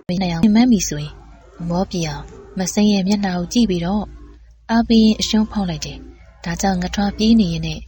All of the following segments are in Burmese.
မင်းအောင်မှန်းပြီဆိုရင်မောပြအောင်မစိမ်းရဲ့မျက်နှာကိုကြည့်ပြီးတော့အားပေးရင်အရှုံးဖောက်လိုက်တယ်။ဒါကြောင့်ငထွားပြေးနေရင်နဲ့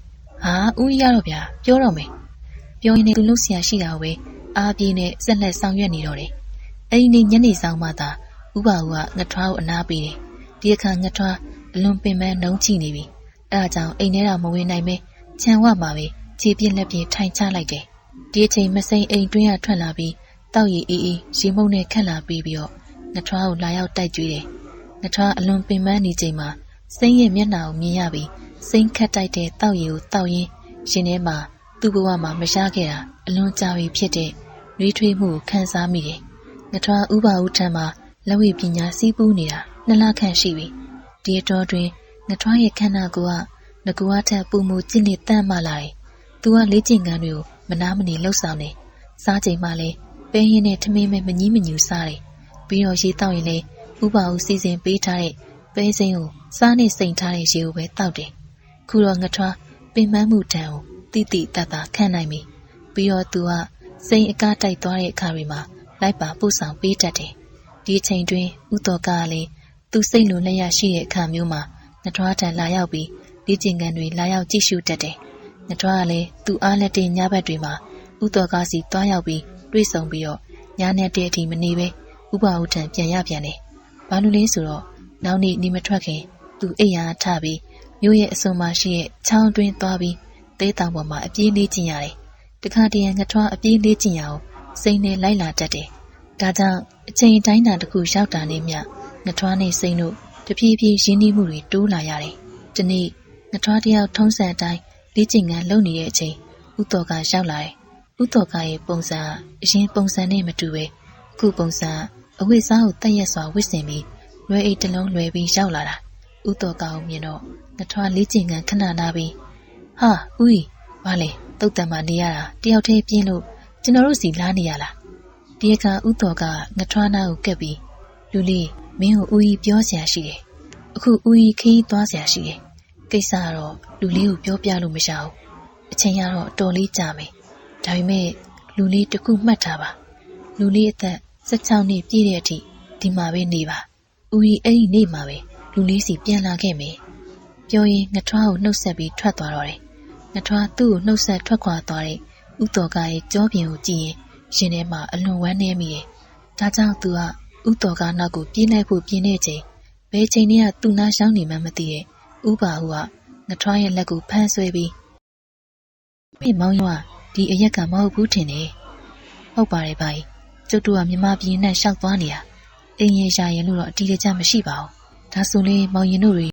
ဟာဦးရတော့ဗျာပြောတော့မယ်။ပြောရင်လည်းသူလှုပ်ရှားရှိတာပဲအားပြေးနဲ့ဆက်လက်ဆောင်ရွက်နေတော့တယ်။အဲ့ဒီနေ့ညနေဆောင်မှသာဥပါဦးကငထွားကိုအနာပေးတယ်။ဒီအခါငထွားအလွန်ပင်ပန်းနှုံးချိနေပြီ။အဲ့ဒါကြောင့်အိမ်ထဲတော့မဝင်နိုင်ပဲခြံဝမှာပဲခြေပြင်းလက်ပြင်းထိုင်ချလိုက်တယ်။ဒီအချိန်မစိမ်းအိမ်တွင်းကထွက်လာပြီးတောက်ရည်အေးအေးရေမုံနဲ့ခက်လာပြီးတော့ငထွားကိုလာရောက်တိုက်ကြွေးတယ်။ငထွားအလွန်ပင်ပန်းနေချိန်မှာစိမ်းရဲ့မျက်နှာကိုမြင်ရပြီးစိမ်းခတ်တိုက်တဲ့တောက်ရည်ကိုတောက်ရင်းရှင်ထဲမှာသူ့ဘဝမှာမရခဲ့တာအလွန်ကြာပြီဖြစ်တဲ့နှွေးထွေးမှုကိုခံစားမိတယ်။ငထွားဥပါဦးထံမှာလက်ဝိပညာစီးပူးနေတာ2 လခန့်ရှိပြီ။ဒီအတော်တွင်ငထွားရဲ့ခန္ဓာကိုယ်ကငကူအားထက်ပုံမှုကျင့်နေတန့်မှလာတယ်။သူကလေ့ကျင့်ခန်းတွေကိုမနာမနေလှုပ်ဆောင်တယ်။စားချိန်မှလည်းပဲဟင်းနဲ့ထမင်းမဲ့မကြီးမညူစားတယ်။ပြီးတော့ရေတောက်ရင်လည်းဥပါဦးစီစဉ်ပေးထားတဲ့ပဲစိမ်းကိုစားနဲ့စိန်ထားတဲ့ရေကိုပဲတောက်တယ်။ခုတော့ငထွားပင်ပန်းမှုတန်ကိုတိတိတတ်တာခံနိုင်ပြီ။ပြီးတော့သူကစိန်အကားတိုက်သွားတဲ့အခါတွေမှာလိုက်ပါပို့ဆောင်ပေးတတ်တယ်။ဒီအချိန်တွင်ဥတော်ကလည်းသူစိတ်လိုလျက်ရှိတဲ့အခါမျိုးမှာငထွားထံလာရောက်ပြီးလေ့ကျင့်ခန်းတွေလာရောက်ကြည့်ရှုတတ်တယ်။ငထွားကလည်းသူအားလက်တဲ့ညဘက်တွေမှာဥတော်ကစီတွားရောက်ပြီးတွေ့ဆုံပြီးတော့ညနေတဲ့အထိမနေပဲဥပါဦးထံပြန်ရပြန်တယ်။ဘာလို့လဲဆိုတော့နောက်နေ့နေမထွက်ခင်သူအိယာထပြီးမြို့ရဲ့အစွန်မှာရှိတဲ့ချောင်းတွင်းသွားပြီးသေးတောင်ပေါ်မှာအပြေးလေးကျင်ရတယ်။တခါတည်းငထွားအပြေးလေးကျင်ရအောင်စိန်နဲ့လိုက်လာတတ်တယ်။ဒါကြောင့်အချိန်တိုင်းတာတစ်ခုရောက်တာနဲ့မျှငထွားနဲ့စိန်တို့တဖြည်းဖြည်းရင်းနှီးမှုတွေတိုးလာရတယ်။ဒီနေ့ငထွားတယောက်ထုံးစံအတိုင်းလေ့ကျင့်ခန်းလုပ်နေတဲ့အချိန်ဥတော်ကရောက်လာတယ်။ဥတော်ကရဲ့ပုံစံအရင်ပုံစံနဲ့မတူပဲအခုပုံစံအဝိစားကိုတက်ရက်စွာဝစ်ဆင်ပြီးလွယ်အိတ်တစ်လုံးလွယ်ပြီးရောက်လာတာဥတော်ကောင်မြင်တော့ငထွားလေ့ကျင့်ခန်းခဏနာပြီးဟာဦးဘာလဲတုတ်တံမှာနေရတာတယောက်တည်းပြင်းလို့ကျွန်တော်တို့စီလာနေရလားဒီအခါဥတော်ကငထွားနာကိုကက်ပြီးလူလေးမင်းကိုဦးပြောစရာရှိတယ်အခုဦးခီးသွားစရာရှိတယ်ကိစ္စကတော့လူလေးကိုပြောပြလို့မရဘူးအချိန်ကတော့အတော်လေးကြာမယ်ဒါပေမဲ့လူလေးတစ်ခုမှတ်ထားပါလူလေးအသက်16နှစ်ပြည့်တဲ့အထိဒီမှာပဲနေပါဦးကြီးအဲ့ဒီနေ့မှာပဲလူလေးစီပြန်လာခဲ့မယ်ပြောရင်ငထွားကိုနှုတ်ဆက်ပြီးထွက်သွားတော့တယ်ငထွားသူ့ကိုနှုတ်ဆက်ထွက်ခွာသွားတဲ့ဥတော်ကရဲ့ကြောပြင်ကိုကြည့်ရင်ရှင်ထဲမှာအလွန်ဝမ်းနည်းမိတယ်ဒါကြောင့်သူကဥတော်ကနောက်ကိုပြေးလိုက်ဖို့ပြင်းတဲ့ချိန်ဘယ်ချိန်နဲ့ကသူ့နားရှောင်းနေမှမသိတဲ့ဥပါဟုကငထွားရဲ့လက်ကိုဖမ်းဆွဲပြီးမောင်ရွာဒီအရက်ကမဟုတ်ဘူးထင်တယ်ဟုတ်ပါတယ်ဗျာကျုပ်တို့ကမြမပြည်နဲ့ရှောက်သွားနေတာအိမ်ရင်ရှာရင်လို့တော့အတီးတကျမရှိပါဘူးဒါဆိုလေမောင်ရင်တို့တွေ